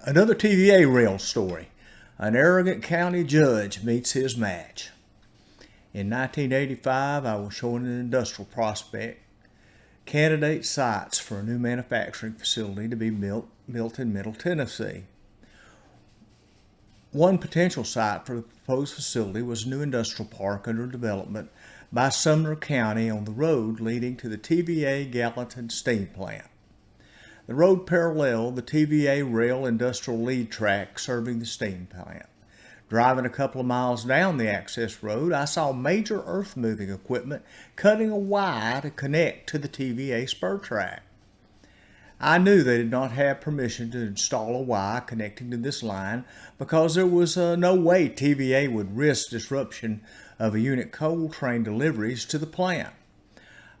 Another TVA rail story. An arrogant county judge meets his match. In 1985, I was showing an industrial prospect candidate sites for a new manufacturing facility to be built in Middle Tennessee. One potential site for the proposed facility was a new industrial park under development by Sumner County on the road leading to the TVA Gallatin steam plant. The road paralleled the TVA rail industrial lead track serving the steam plant. Driving a couple of miles down the access road, I saw major earth-moving equipment cutting a Y to connect to the TVA spur track. I knew they did not have permission to install a Y connecting to this line because there was no way TVA would risk disruption of a unit coal train deliveries to the plant.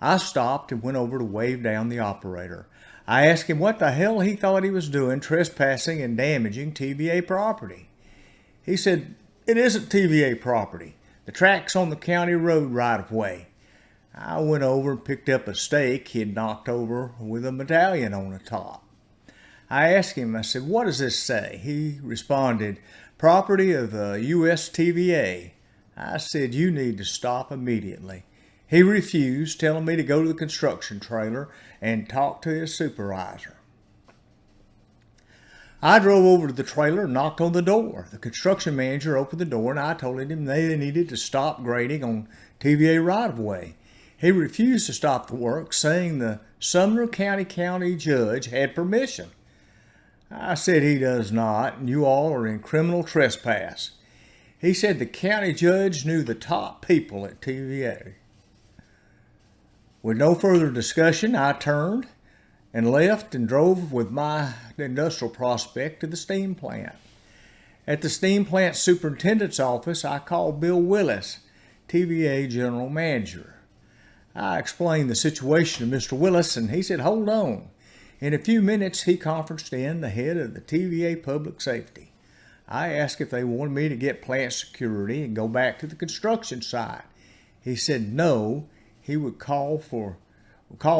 I stopped and went over to wave down the operator. I asked him what the hell he thought he was doing trespassing and damaging TVA property. He said, "It isn't TVA property. The track's on the county road right-of-way." I went over and picked up a stake he had knocked over with a medallion on the top. I asked him, I said, "What does this say?" He responded, "Property of U.S. TVA." I said, "You need to stop immediately." He refused, telling me to go to the construction trailer and talk to his supervisor. I drove over to the trailer and knocked on the door. The construction manager opened the door and I told him they needed to stop grading on TVA right-of-way. He refused to stop the work, saying the Sumner County Judge had permission. I said he does not, and you all are in criminal trespass. He said the county judge knew the top people at TVA. With no further discussion, I turned and left and drove with my industrial prospect to the steam plant. At the steam plant superintendent's office, I called Bill Willis, TVA general manager. I explained the situation to Mr. Willis, and he said, "Hold on." In a few minutes, he conferenced in the head of the TVA public safety. I asked if they wanted me to get plant security and go back to the construction site. He said no, he would call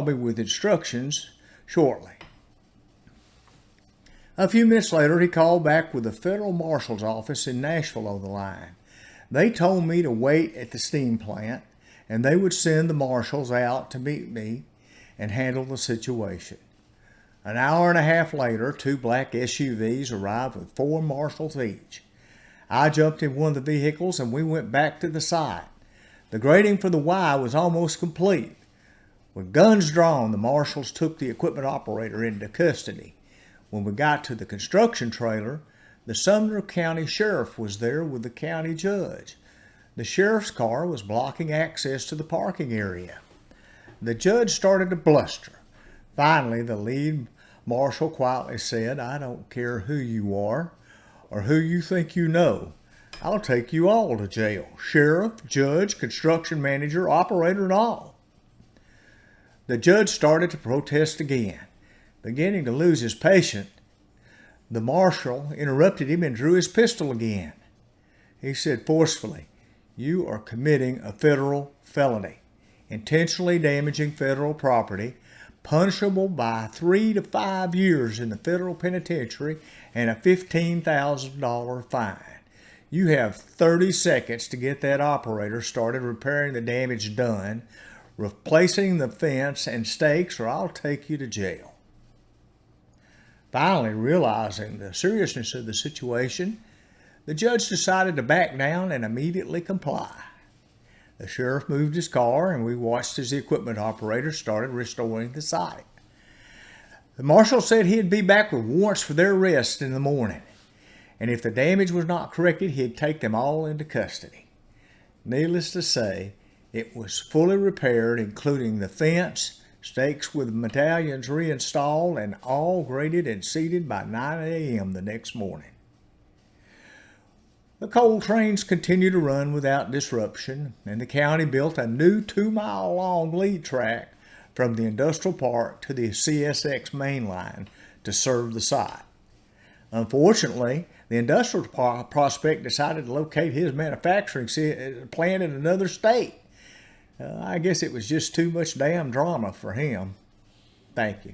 me with instructions shortly. A few minutes later, he called back with the federal marshal's office in Nashville on the line. They told me to wait at the steam plant, and they would send the marshals out to meet me and handle the situation. An hour and a half later, 2 black SUVs arrived with 4 marshals each. I jumped in one of the vehicles and we went back to the site. The grading for the Y was almost complete. With guns drawn, the marshals took the equipment operator into custody. When we got to the construction trailer, the Sumner County Sheriff was there with the county judge. The sheriff's car was blocking access to the parking area. The judge started to bluster. Finally, the lead marshal quietly said, "I don't care who you are or who you think you know. I'll take you all to jail. Sheriff, judge, construction manager, operator, and all." The judge started to protest again. Beginning to lose his patience, the marshal interrupted him and drew his pistol again. He said forcefully, "You are committing a federal felony, intentionally damaging federal property, punishable by 3 to 5 years in the federal penitentiary and a $15,000 fine. You have 30 seconds to get that operator started repairing the damage done, replacing the fence and stakes, or I'll take you to jail." Finally, realizing the seriousness of the situation, the judge decided to back down and immediately comply. The sheriff moved his car, and we watched as the equipment operator started restoring the site. The marshal said he'd be back with warrants for their arrest in the morning, and if the damage was not corrected, he'd take them all into custody. Needless to say, it was fully repaired, including the fence, stakes with medallions reinstalled, and all graded and seated by 9 a.m. the next morning. The coal trains continued to run without disruption, and the county built a new 2-mile-long lead track from the industrial park to the CSX main line to serve the site. Unfortunately, the industrial prospect decided to locate his manufacturing plant in another state. I guess it was just too much damn drama for him. Thank you.